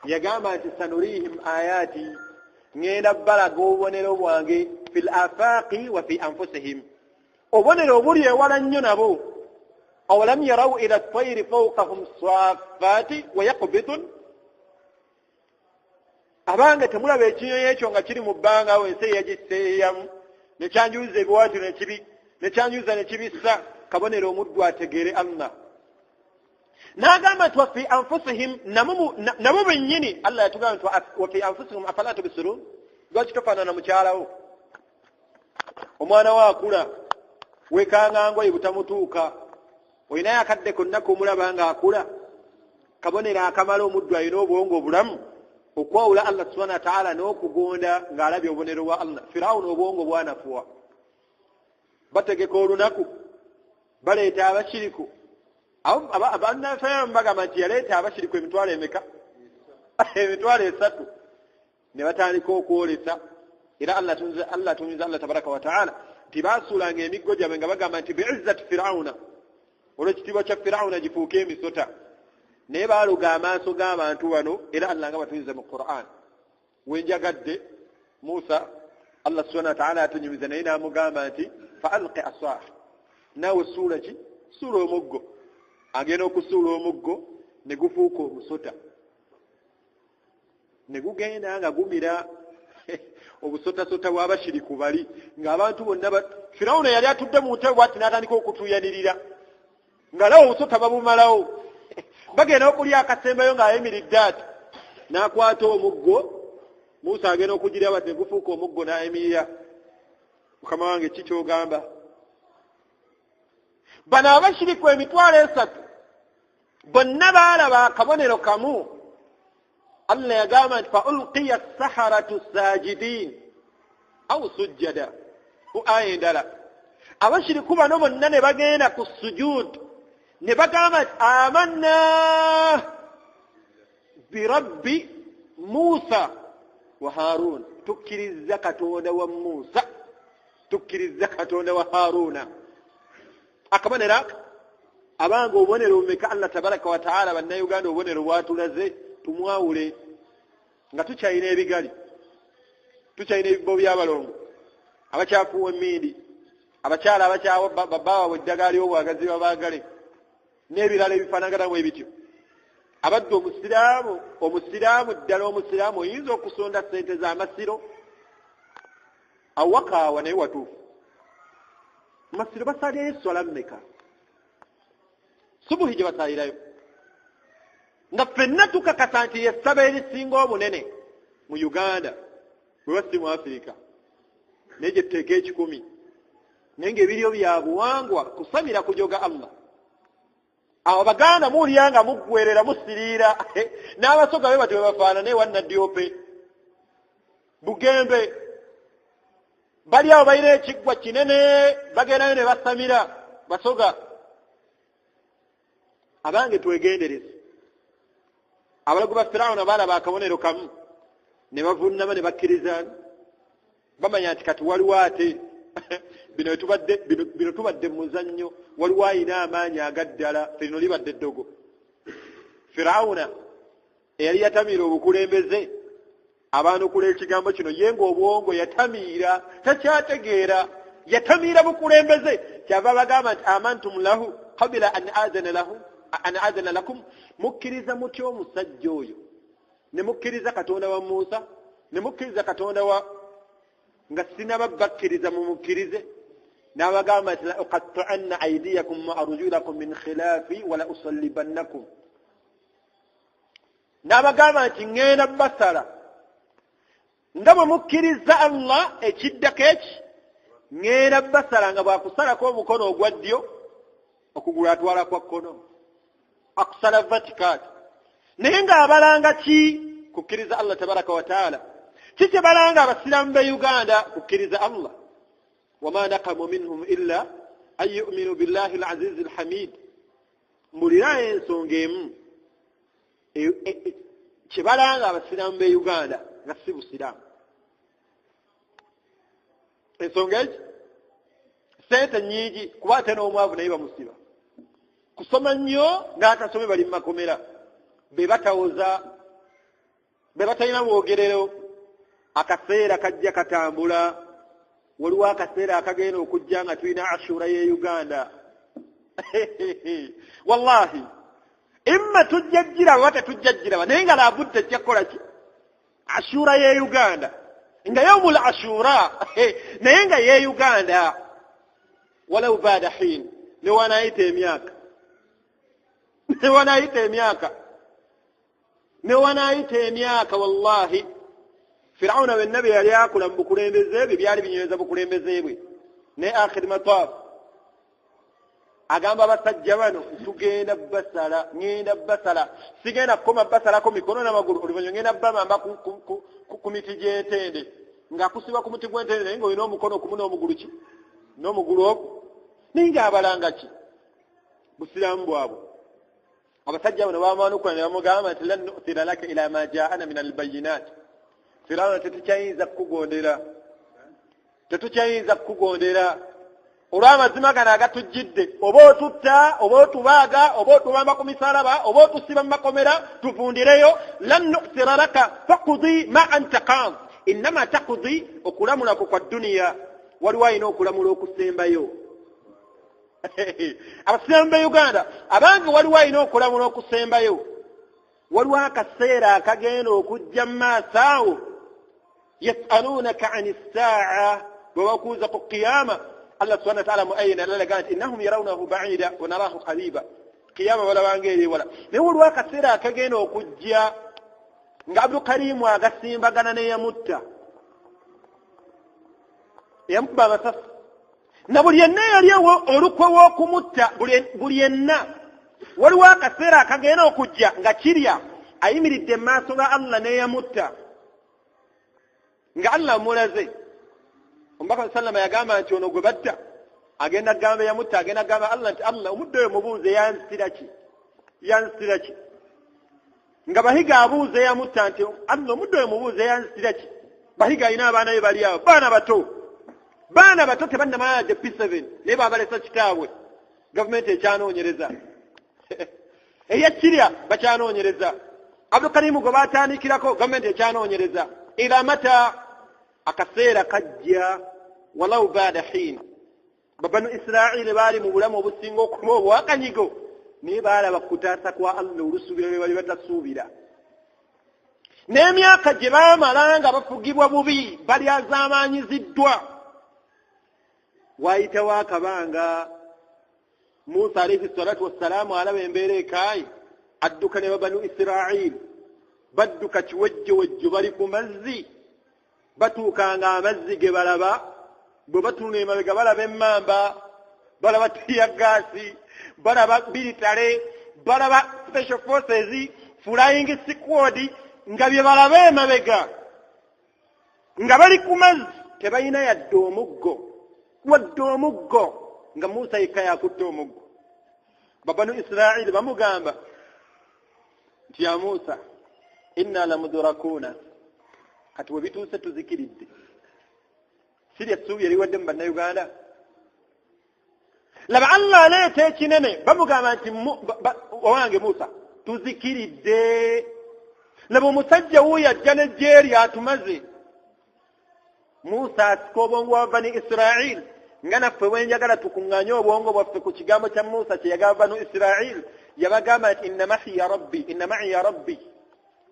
yagamba nti sanurihim ayati ngenda balaga obubonero bwange fil afaqi wa fi anfusihim obubonero obuli ewala nnyo nabo awalam yarau ila at-tayri fawqahum saffati wa yaqbidun abange temulaba ekinyonyi ekyo nga kiri mu bbanga awo ensi yagiseeyamu nekyanjuza ebiwaatu nekyanjuza nekibissa kabonero omuddu ategeere Allah n'agamba nti wafi anfusihim nabo bennyini Allah yatugamba nti wafi anfusihim afala tubsirun lwaki tofaanana mukyalawo omwana we akula wekanganga oyo butamutuuka olinayo akadde konna kumulaba nga akula kabonero akamala omuddu alina obwongo obulamu okwawula Allah subhanahu wa ta'ala n'okugonda ng'alabye obubonero bwa Allah. Firawuni obwongo bwanafuwa bategeka olunaku baleeta abashiriku abannafeemu bagamba nti yaleeta abashiriku emitwalo emeka emitwalo 3 ne batandika okwolesa era Allah tunyuza Allah tabaraka wa ta'ala nti baasuulanga emiggo gyabwe nga bagamba nti bi'izzati firawuna olw'ekitiibwa kya firawuna gifuuke emisota naye baaluga amaaso g'abantu bano era Allah nga batunyuza mu Qur'an wenjagadde Musa Allah subhanahu wa ta'ala atunyumiza naye n'amugamba nti fa alqi asah naawe suula ki suula omuggo agenda okusuula omuggo ne gufuuka omusota ne gugenda nga gumira obusotasota bw'abashiriku bali ng'abantu bonna Firawuna yali atudde mu ntebe bw'ati n'atandika okutuuyanirira nga lawo obusota babumalawo bagenda okulya akasembayo ng'ayimiridde ati n'akwata omuggo Musa agenda okugira bati gufuuka omuggo n'ayimirira mukama wange ki ky'ogamba bano abashiriku emitwalo 3 bonna baalaba akabonero kamu Allah yagamba nti fa ulqiya as-saharatu sajidin aw sujjada ku aya endala abashiriku bano bonna ne bagenda ku sujud ne bagamba nti amanna birabbi Musa wa Harun tukkiriza katonda wa Musa tukkiriza katonda wa Haruna akabonero abange obubonero bumeka Allah tabaraka wa ta'ala bannayuganda obubonero bwatulaze tumwawule nga tukyalina ebigali tukyalina ebibbo by'abalongo abakyafuwa emmindi abakyala abakyawa babbawa eddagala ly'obwagazi babaagale n'ebirala ebifaanagana mu ebityo abadde omusiraamu ddala omusiraamu oyinza okusonda ssente z'amasiro awakaawa naye watuufu masiro basalirayo eswala mmeka subuhi gye basalirayo nga ffenna tukakasa nti yessaba erisinga obunene mu Uganda bwe si mu Afirika naye gye tuteeka 10 naye ng'ebiryo bya buwangwa kusamira kujoga Allah awo baganda mulyanga muggwerera musiriira n'abasoga be bati bwe bafaanana ewannadyope bugembe bali awo balina ekiggwa kinene bagendayo ne basamira basoga abange twegendereze abalagu ba Firawuna baalaba akabonero kamu ne bavunnama ne bakkiriza bamanya nti kati waliwo ate bino tubadde mu muzannyo waliwo ayina amaanyi agaddala lino libadde eddogo Firawuna eyali yatamiira obukulembeze abaanukula ekigambo kino ye ng'obwongo yatamiira takyategeera yatamiira bukulembeze kyava bagamba nti amantum lahu qabila an azana lakum mukkiriza mutya omusajja oyo ne mukkiriza katonda wa Musa ne mukkiriza katonda wa nga sinaba bakkiriza mumukkirize n'abagamba nti la uqattu'anna aydiyakum wa arjulakum min khilaafi wa la usallibannakum n'abagamba nti ngenda basala nga bwe mukkiriza Allah ekiddako eki ngenda basala nga bwakusalako omukono ogwa ddyo okugulu atwala kwa kkono akusala vertical naye ng'abalanga ki kukkiriza Allah tabaraka wa taala kiki balanga abasiraamu be Uganda kukkiriza Allah wama naqamu minhum illa an yu'minu billahi al-aziz al-hamid mbulirayo ensonga emu kyebalanga abasiraamu be Uganda nga si busiraamu ensonga eki sente nnyingi kuba ate n'omwavu naye bamusiba kusoma nnyo ng'atasome bali mu makomera be batawoza be batalina bwogerero akaseera kajja katambula waliwo akaseera akagenda okujja nga tulina ashura ye Uganda wallahi imma tujjajjiraba wate tujjajjiraba naye nga labudde ejja kukola ki ashura ye Uganda nga yawmul ashura naye nga ye Uganda walau baada hin ne wanaayita emyaka wallahi Firauna we nabi yali akula mu bukulembeze bwe byali binyweza bukulembeze bwe ne akhir mataf agamba abasajja bano tugenda basala ngenda basala sigenda koma basala ko mikono n'amagulu oluvannyuma ngenda bamamba ku miti gy'entende ng'akusiba ku muti gw'entende naye ng'olina omukono kumu n'omugulu ki n'omugulu ogwo naye ng'abalanga ki busiraamu bwabwe abasajja bano bamaanukula ne bamugamba nti lan nu'thira laka ila ma jaa'ana min albayinat Firauna tetukyayinza kukugondera olw'amazima gano agatujjidde oba otutta oba otubaaga oba otubamba ku misalaba oba otusiba mu makomera tuvundireyo lan nu'thira laka faqdi ma anta qad innama taqdi okulamula ku kwa duniya waliwo alina okulamula okusembayo abasiraamu be Uganda abange waliwo alina okulamula okusembayo waliwo akaseera akagenda okujja mu maaso awo yasalunaka ani ssaa'a bwe bakuuza ku qiyama Allah subhanahu wa ta'ala muayina lalaga nti innahum yarawnahu ba'ida wa narahu qariba qiyama balabanga eri wala naye waliwo akaseera akagenda okujja nga Abdul Karimu agasimbagana ne yamutta yamukuba amasasi na buli yenna yali olukwe w'okumutta buli yenna waliwo akaseera akagenda okujja nga kirya ayimiridde mu maaso ga Allah ne yamutta nga Allah amulaze omubaka sallama yagamba nti ono gwe batta agenda gamba yamutta agenda gamba Allah nti Allah omuddo oyo mubuuze yansitira ki nga bahiga abuuze yamutta nti Allah omuddo oyo mubuuze yansitira ki bahiga alina abaana be bali awo baana bato tebannamala de P7 naye babalesa kitaabwe gavumenti ekyanoonyereza eyakirya bakyanoonyereza Abdul Karimu gwe batandikirako gavumenti ekyanoonyereza ila mata akaseera kajja walau baada hin babanu Israeli baali mu bulamu obusinga okuba obwakanyigo naye baalaba kutaasa kwa Allah olusuubira lwe bali batasuubira n'emyaka gye baamala nga bafugibwa bubi balyazaamaanyiziddwa waayitawo akabanga Musa alayhi salatu wassalaamu alaba embeera ekaayi adduka ne babanu Israeli badduka kiwejjowejjo bali ku mazzi batuukanga amazzi ge balaba bwe batunula emabega balaba emmamba balaba tiyagaasi balaba military balaba special forces flying squad nga bye balaba emabega nga bali ku mazzi tebalina yadde omuggo wadde omuggo nga Musa yekka yakutte omuggo babanu Israeli bamugamba nti ya Musa inna lamudrakuna kati we bituuse tuzikiridde sirya essuubi eriwadde mu bannayuganda laba Allah aleeta ekinene bamugamba nti owange Musa tuzikiridde laba omusajja wuuyo ajja n'ejje lyatumaze Musa asika obwongo bwa bani Israeli nga naffe bwenjagala tukuŋŋanye obwongo bwaffe ku kigambo kya Musa kye yagamba banu Israeli yabagamba nti inna ma'iya rabbi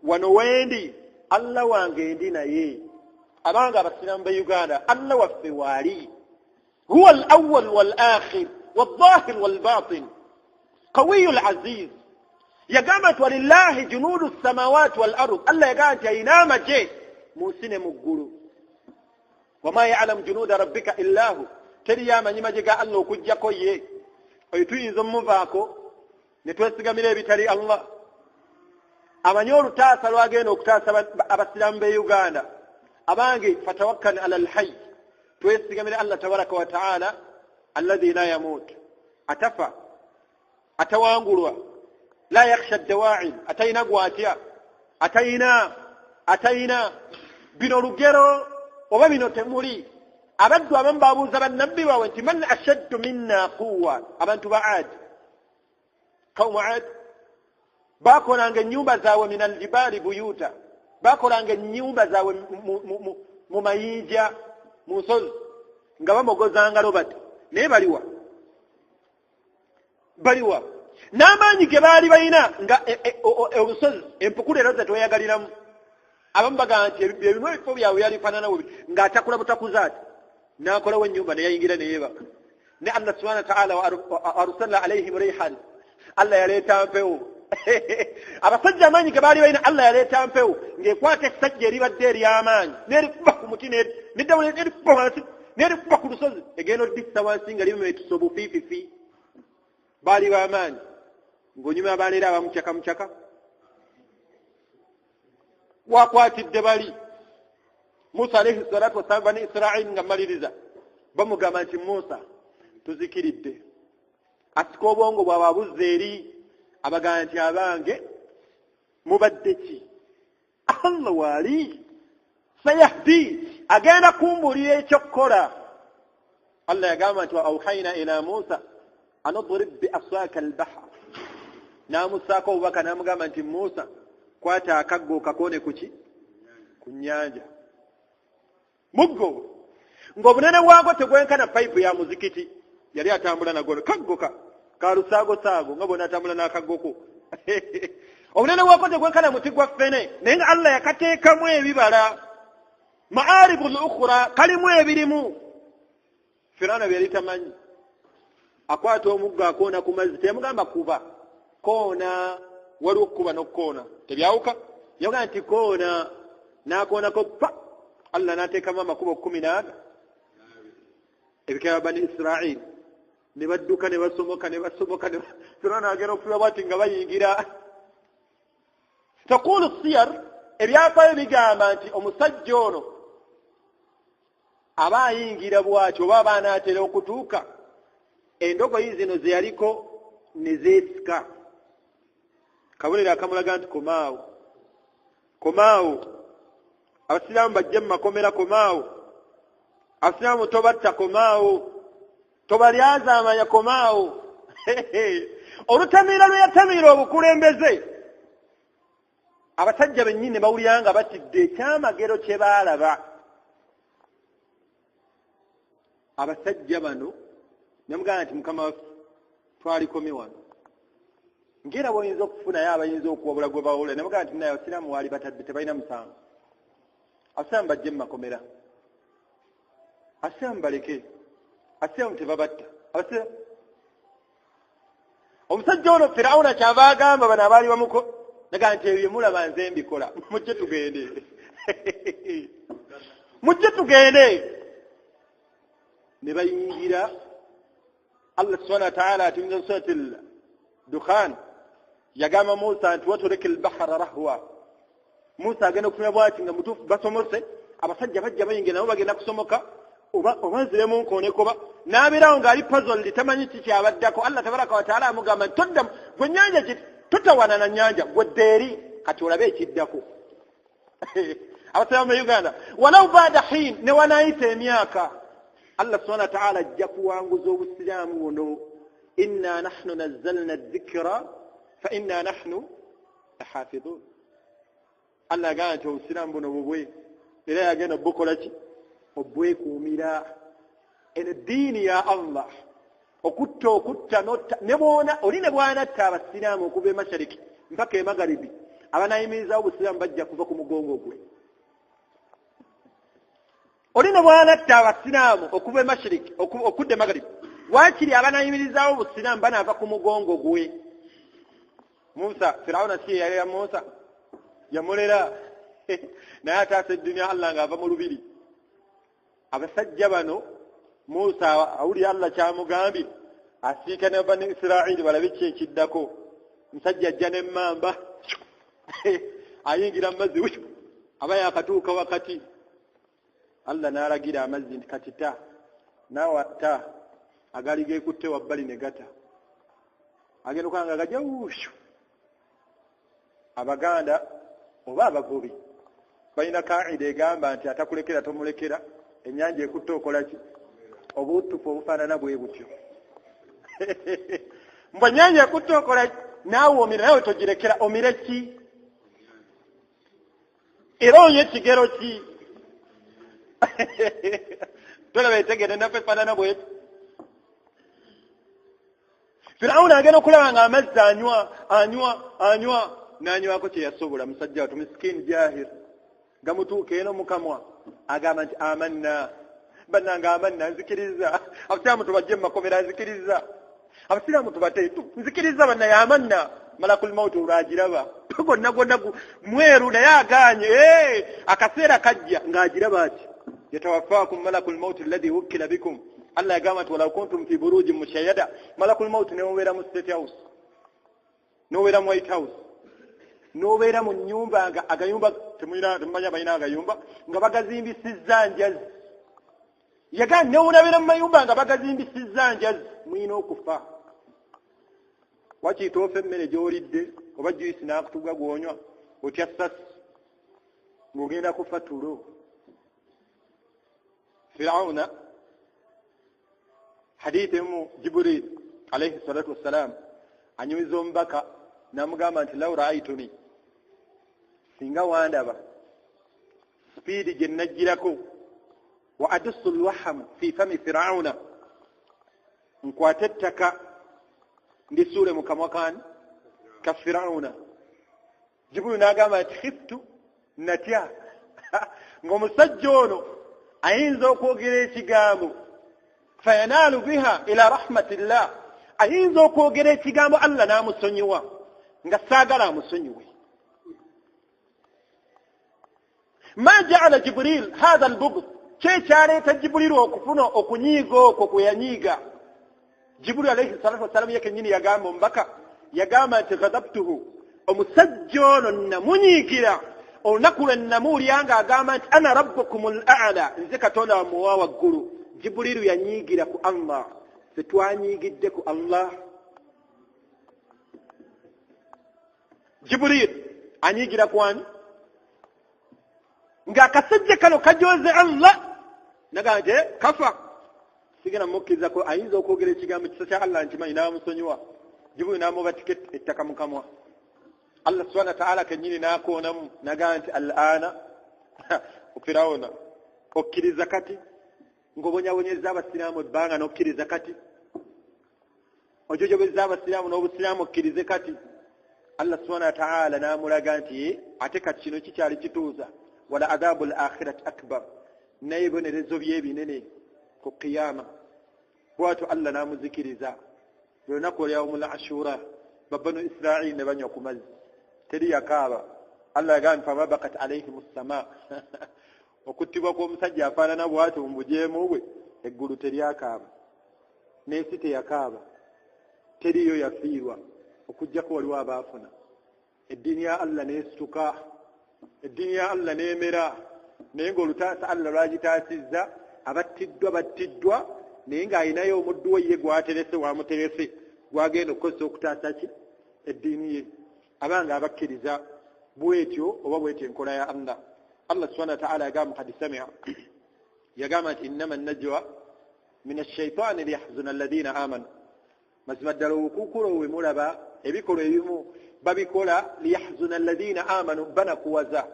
wano wendi Allah wange ndi naye abanga abasiraamu ba Uganda Allah waffe waali huwa al-awwal wal-akhir wal-zahir wal-batin qawiyul aziz yagamba nti walillahi junudu as-samawati wal-ard Allah yagamba nti ayina amaje mu nsi ne mu ggulu wama ya'lamu junuda rabbika illa hu teri yamanyi maje ga Allah okujjako ye oyo tuyinza omuvaako ne twesigamira ebitali Allah amanyi olutaasa lwagenda okutaasa abasiraamu be Uganda abange fatawakkal ala alhayy twesigamira Allah tabaraka wa ta'ala alladhi la yamut atafa atawangulwa la yakhsha dawa'in atayina gwatya atayina bino lugero oba bino temuli abaddu abamu babuuza bannabbi baabwe nti man ashaddu minna quwwa abantu ba Aad qawmu Aad bakonanga ennyumba zaabwe min aljibaali buyuta bakolanga ennyumba zaabwe mu mayinja mu nsozi nga bamogozanga lobati naye baliwa n'amaanyi ge baali balina nga obusozi empukulu era zetweyagaliramu abamu bagamba nti ebimu ebifo byabwe byalifaanana bubi ng'atakula butakuza ati n'akolawo ennyumba neyayingira neyeebaka ne Allah subhanahu wa ta'ala arsala alaihim rihan Allah yaleeta mpewo abasajja amaanyi ge baali balina Allah yaleeta mpewo ng'ekwata essajja eribadde ery'amaanyi n'erikuba ku muti n'eddamu n'erikuba wansi n'erikuba ku lusozi egenda oddissa wansi nga limumeetisa obufiififi baali b'amaanyi ng'onyuma baleera abamucaka wakwatidde bali Musa alayhi salatu wassalam bani Israili nga maliriza bamugamba nti Musa tuzikiridde asika obwongo bwabwe abuzza eri abagamba nti abange mubadde ki Allah waali sayahdi agenda kumbulira ekyokukola Allah yagamba nti wa awhayna ila Musa an adrib bi asaka al-bahr namusaako obubaka namugamba nti Musa kwata akaggo kakone kuki ku nnyanja muggo ng'obunene bwagwo tegwenkana payipu ya muzikiti yali atambula nagwo kaggo ka lusaago nga bwona atambula n'akaggoko obunene bwagwo tegwenkana muti gwa ffene naye nga Allah yakateekamu ebibala ma'aribul ukhra kalimu ebirimu Firauna byali tamanyi akwata omuggo akoona ku mazzi temugamba kuba koona waliwo okukuba n'okukoona tebyawuka yagamba nti koona n'akoonako pa Allah n'ateekamu amakubo 14 ebika bya bani Israili ne badduka ne basomoka Firauna agenda okufuba bwati nga bayingira taqulu siyar ebyafaayo bigamba nti omusajja ono aba ayingira bw'atyo oba aba anaatera okutuuka endogoyi zino ze yaliko ne zeesika kabonero akamulaga nti komaawo abasiraamu bajje mu makomera komaawo abasiraamu tobatta komaawo tobalyazaamanya komaawo olutamiira lwe yatamiira obukulembeze abasajja bennyini ne bawulira nga batidde ekyamagero kye baalaba abasajja bano namugamba nti mukama waffe twalikomye wano ngera bw'oyinza okufunayo abayinza okuwabula gwe bawulira namugamba nti naye abasiraamu waali batadde tebalina musango abasiraamu bajje mu makomera abasiraamu baleke abasiraamu tebabatta omusajja ono Firawuna kyava agamba bano abaali bamuko naga nti ebyo mulaba nze mbikola mujje tugende ne bayingira Allah subhanahu wa ta'ala ati min surati al-Dukhan yagamba Musa nti waturika al-bahra rahwa Musa agenda okufuna bwati nga mutuufu basomose abasajja bajja bayingira nabo bagenda kusomoka obanziremu nkonekoba n'abeerawo ng'ali puzzle tamanyi kiki abaddako Allah tabaraka wa ta'ala amugamba nti todda gwe nnyanja ki totawana na nnyanja gwedde eri kati olabe ekiddako abasiraamu mu Uganda walaw baada hin ne wanaayita emyaka Allah subhanahu wa ta'ala ajja kuwanguza obusiraamu buno inna nahnu nazzalna adh-dhikra fa inna nahnu lahafidhun Allah agamba nti obusiraamu buno bubwe era yagenda obukola ki obwekuumira eno ddiini ya Allah okutta ne boona oli ne bwanatta abasiraamu okuva e mashariki mpaka e magharibi abanayimirizawo obusiraamu bajja kuva ku mugongo gwe oli ne bwanatta abasiraamu okuva e mashariki okudda e magharibi waakiri abanayimirizawo obusiraamu banaava ku mugongo gwe Musa Firawuna si yalera Musa yamulera naye ataasa eddunya Allah ng'ava mu lubiri abasajja bano Musa awulira Allah kyamugambye asiika ne bani Israili balabe ki ekiddako musajja ajja n'emmamba ayingira mu mazzi aba yakatuuka wakati Allah n'alagira amazzi nti katita n'awatta agali geekutte wabbali ne gata agenda okanga gajja wuushu Abaganda oba abagobi balina kaida egamba nti atakulekera tomulekera ennyanja ekutte okola ki obutufu obufaanana bwe butyo mbwe ennyanja ekutte okola naawe omira nawe togirekera omire ki era onye kigero ki tolaba etegere naffe faanana bweti. Firawuna agenda okulaba nga amazzi anywa n'anywako kye yasobola. Musajja watu miskini jahir gamutuuka eno mukamwa agamba nti amanna. Bannanga amanna nzikiriza. Abasiraamu tubajje mu makomera nzikiriza. Abasiraamu tubateetu nzikiriza bannaye amanna. Malakul mauti olwagiraba gonna mweru naye aganye akaseera kajja ng'agiraba ati yatawafaakum malakul mauti alladhi wukkila bikum. Allah yagamba nti walaw kuntum fi burujin mushayyada. Malakul mauti newobeera mu State House, nobeera mu White House, nobeera mu nnyumba nga agayumba temumanyi balina agayumba nga bagazimbisizza njazi. Yagamba newonabeera mu mayumba nga bagazimbisizza njazi, muyina okufa. Wakiyita ofa emmere gy'olidde oba juyisi n'akutugga gw'onywa otya ssasi ng'ogenda kufa tulo. Firawuna hadithi mu Jibril alayhi salatu wassalam anyumiza omubaka n'amugamba nti law ra'aytuni, singa wandaba sipiidi gye najjirako, wa adussu lwahamu fi fami firawuna, nkwate ettaka ndisuule mu kamwa ka Firawuna. Jibril n'agamba nti khiftu, natya ng'omusajja ono ayinza okwogera ekigambo fayanaalu biha ila rahmatillah, ayinza okwogera ekigambo Allah n'amusonyiwa nga saagala amusonyiwe. Ma ja'ala Jibril hadha al-bughd, kyekyaleeta Jibril okufuna okunyiiga okwo kwe yanyiiga. Jibril alayhi salatu wassalam yake nyini yagamba omubaka, yagamba nti ghadabtuhu, omusajja ono namunyiigira olunaku lwe namuwulyanga agamba nti ana rabbukumul a'la, nze Katonda wammwe owa waggulu. Jibril yanyiigira ku Allah, ffe twanyiigidde ku Allah. Jibril anyiigira ku ani? Ng'akasajja kano kajoze Allah nagamba nti kafa sigenda mukkiriza ko ayinza okwogera ekigambo kisa kya Allah nkimanyi n'amusonyiwa. Jibril n'amuba tiketi ettaka mu kamwa. Allah subhanahu wa ta'ala kennyini n'akoonamu nagamba nti al-ana Firawuna okkiriza kati ng'obonyabonyeza abasiraamu ebbanga n'okkiriza kati, ojojobeza abasiraamu n'obusiraamu okkirize kati. Allah subhanahu wa ta'ala n'amulaga nti ate kati kino kikyali kituuza, wala adhabul akhirati akbar, naye ebibonerezo by'ebinene ku qiyama. Bw'atyo Allah n'amuzikiriza. Lunaku olw'yawmul ashura babbanu Israa'ili ne banywa ku mazzi, teri yakaaba. Allah yagamba nti fama bakat alayhimu ssamaa okuttibwa kw'omusajja afaanana bw'atyo mu bujeemu bwe, eggulu teryakaaba, n'ensi teyakaaba, teriyo yafiirwa okuggyako waliwo abaafuna. Eddiini ya Allah n'esituka, eddiini ya Allah n'emera, naye ng'olutaasa Allah lwagitaasizza abattiddwa naye ng'alinayo omuddu we ye gw'aterese wamuterese gw'agenda okukozesa okutaasa ki eddiini ye. Abanga abakkiriza bwetyo oba bwetyo enkola ya Allah. Allah subhanahu wa ta'ala yagamba qad sami'a, yagamba nti innama an-najwa min ash-shaytaani liyahzuna alladhina amanu. Mazima ddala obukuukulu we mulaba ebikolwa ebimu babikola liyahzuna alladhina amanu, banakuwaza.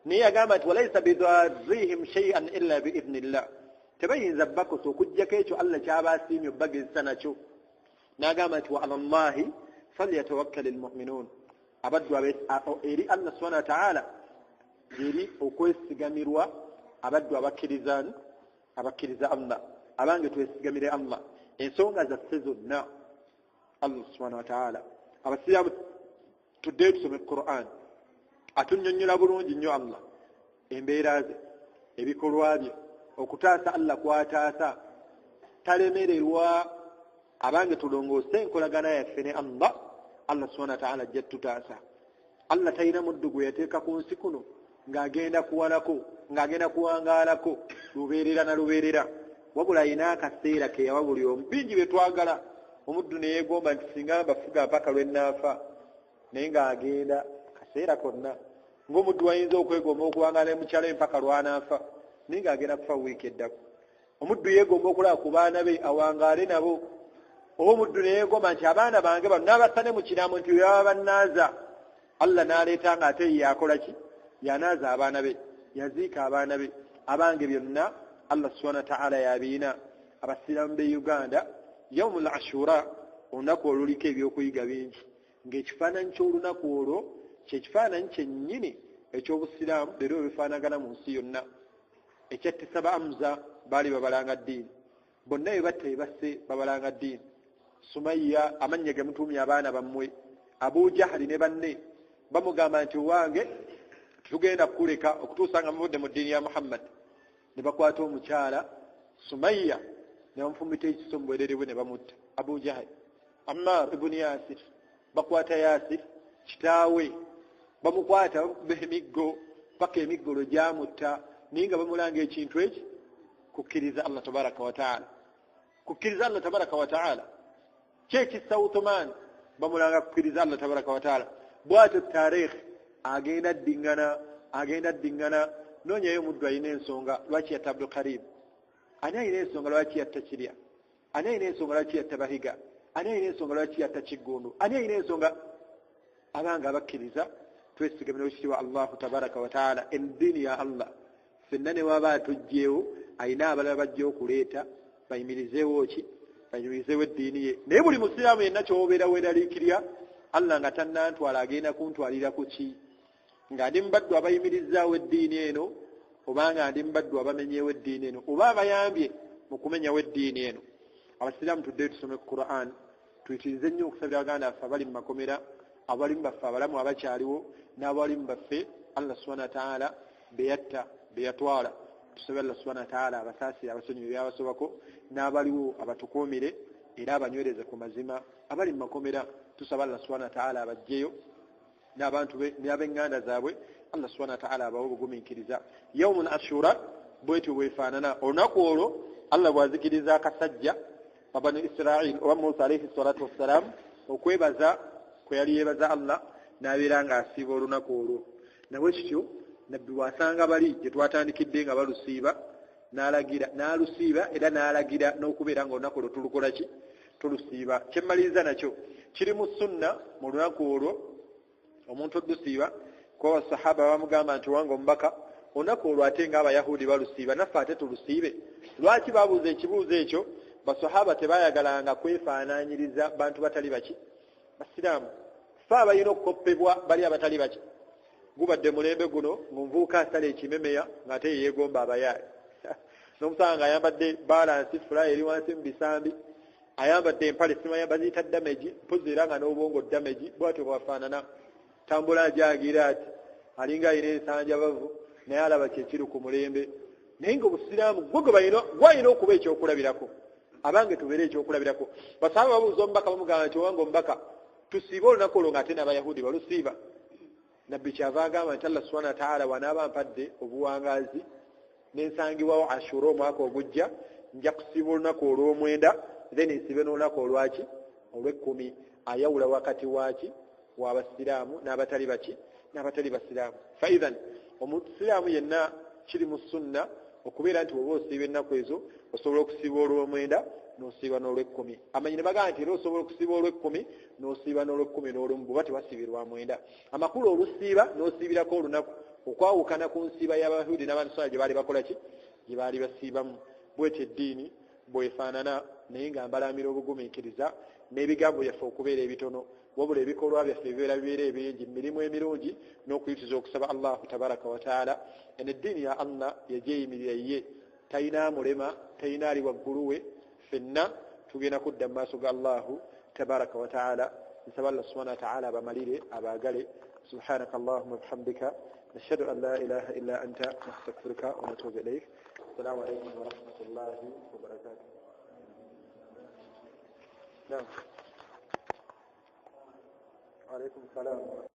Naye yagamba nti walaysa bidarrihim shay'an illa biidhnillah, tebayinza bakosa okuggyako ekyo Allah ky'abaasiimye obbagezesa nakyo. N'agamba nti wa ala Allahi falyatawakkal almu'minuun, abaddu eri Allah subhanahu wa ta'ala eri okwesigamirwa abaddu abakkiriza Allah, abange twesigamire Allah ensonga zaffe zonna. Allah subhanahu wa ta'ala abasiraamu tuddeyo tusome Qur'an, atunnyonnyola bulungi nnyo Allah embeera ze, ebikolwa bye, okutaasa Allah kwataasa, talemererwa. Abange tulongoose enkolagana yaffe ne Allah, Allah subhanahu wa ta'ala ajja tutaasa. Allah talina muddu gwe yateeka ku nsi kuno ng'agenda kuwalako, ng'agenda kuwangaalako lubeerera na lubeerera, wabula ayina akaseera ke yawa buli omu. Bingi bye twagala, omuddu ne yeegomba nti singa bafuga mpaka lwe nnaafa, naye ng'agenda kaseera konna. Ng'omuddu wayinza okwegomba okuwangaala mukyalo mpaka lw'anaafa, naye ng'agenda kufa wiiki eddako. Omuddu yeegomba okulaba ku baana be awangaale nabo, oba omuddu ne yeegomba nti abaana bange bano n'abasane mu kiraamo nti bwe baba bannaaza, Allah n'aleeta ng'ate yakola ki? yanaaza abaana be yaziika abaana be abange byonna Allah subhanahu wa ta'ala yabiina abasiraamu be Uganda yawmul ashura olunaku oluliko ebyokuyiga bingi ng'ekifaananyi ky'olunaku olwo kyekifaananyi kyennyini eky'obusiraamu leero bifaanagana mu nsi yonna ekyattisa ba Hamza baali babalanga ddiini bonna bye batta basse babalanga ddiini Sumayya amannya ge mutumya abaana bammwe Abu Jahali ne banne bamugamba nti wange tugenda kuleka okutuusa nga muvudde mu ddiini ya Muhammad ne bakwata omukyala Sumayya ne bamufumbita ekiso mu bwereere bwe ne bamutta Abu Jahali Ammar ibn Yasir bakwata Yasir kitaawe bamukwata emiggo paka emiggolo gyamutta naye nga bamulanga ekintu eki kukkiriza Allah tabaraka wa taala kukkiriza Allah tabaraka wa taala kyekissa Uthman bamulanga kukkiriza Allah tabaraka wa taala bw'atyo taarikhi agenda ddiŋŋana noonyayo omuddu alina ensonga lwaki yatta Abdul Karim ani alina ensonga lwaki yatta Kirya ani alina ensonga lwaki yatta Bahiga ani alina ensonga lwaki yatta Kiggundu ani alina ensonga abanga abakkiriza twesigamira ekitiibwa Allahu tabaraka wa taala eddiini ya Allah fenna ne waba atugjeewo alina abalala bajja okuleeta bayimirizeewo ki bayimirizeewo eddiini ye naye buli musiraamu yenna kyobeera weeraliikirya Allah nga tannantwala agenda kuntwalira ku ki nga ndi mbaddu abayimirizaawo eddiini eno obanga ndi mbaddu abamenyeewo eddiini eno oba abayambye mu kumenyawo eddiini eno abasiraamu tuddeyo tusome ku Qur'an tuyitirize nnyo okusabira baganda baffe abali mu makomera abalimu baffe abalamu abakyaliwo n'abalimu baffe Allah subhanahu wa ta'ala beyatta beyatwala tusabire Allah subhanahu wa ta'ala abasaasire abasonyiwe byabasobako n'abaliwo abatukuumire era abanywereze ku mazima abali mu makomera tusaba Allah subhanahu wa ta'ala abajjeyo n'abantu be n'ab'enganda zaabwe Allah subhanahu wa ta'ala abawe obugumiikiriza yawmun ashura bwetyo bwefaanana olunaku olwo Allah bwazikiriza akasajja abanu Israel oba Musa alayhi salatu wassalam okwebaza kwe yali yeebaza Allah n'abeera ng'asiiba olunaku olwo nawe kityo nabbi bw'asanga bali gye twatandikidde nga balusiiba n'alusiiba era n'alagira n'okubeera nga olunaku olwo tulukola ki tulusiiba kyemmaliriza nakyo kiri mu sunna mu lunaku olwo omuntu olusiiba kuba basahaba bamugamba nti wange omubaka olunaku olwo ate ng'abayahudi balusiiba naffe ate tulusiibe lwaki babuuza ekibuuzo ekyo basahaba tebayagalanga kwefaanaanyiriza bantu batali baki basiraamu fe abalina okukoppebwa bali abatali baki gubadde mulembe guno ngunvuuka asala ekimemeya ng'ate yeegomba abayaali n'omusanga ayambadde balansi fulayi eri wansi mu bisambi ayambadde empale simanya baziyita dameji mpozi era nga n'obwongo dameji bwatyo bwafaanana tambula ajagira ati alinga alina ensanja bavu naye alaba kyekiri ku mulembe naye nga obusiraamu gwalina okuba ekyokulabirako abange tubeere ekyokulabirako basaba babuuza omubaka bamugamba nti owange omubaka tusiibe olunaku olwo ng'ate n'abayahudi balusiiba nabbi kyava agamba nti Allah subhanahu wa ta'ala wanaaba mpadde obuwangaazi n'ensangibwawo ashura omwaka ogujja nja kusiiba olunaku olw'omwenda then nsibe n'olunaku olwaki olw'ekkumi ayawula wakati waki w'abasiraamu n'abatali baki n'abatali basiraamu faidhan omusiraamu yenna kiri mu sunna okubeera nti woba osiiba ennaku ezo osobola okusiiba olw'omwenda n'osiiba n'olw'ekkumi amanyi ne bagamba nti era osobola okusiiba olw'ekkumi n'osiiba n'olw'ekkumi n'olumu bw'oba tewasiibirwa mwenda amakulu olusiiba n'osiibirako olunaku okwawukana ku nsiiba y'abayahudi n'abanasala gye baali bakola ki gye baali basiibamu bwetyo eddiini bwefaanana naye nga mbalamira obugumiikiriza n'ebigambo byaffe okubeera ebitono wabula ebikolwa byaffe bibeera ebingi mirimu emirungi n'okuyitiza okusaba Allahu tabaraka wa taala eno eddiini ya Allah yagyeyimirira ye talina mulema talina ali waggulu we fenna tugenda kudda mu maaso ga Allahu tabaraka wa taala nsaba Allah subhanahu wa taala abamalire abaagale subhanaka Allahumma bihamdika nashhadu an la ilaha illa anta nastaghfiruka wa natubu ilayk assalamu alaykum wa rahmatullahi wa barakatuh. نعم. عليكم السلام.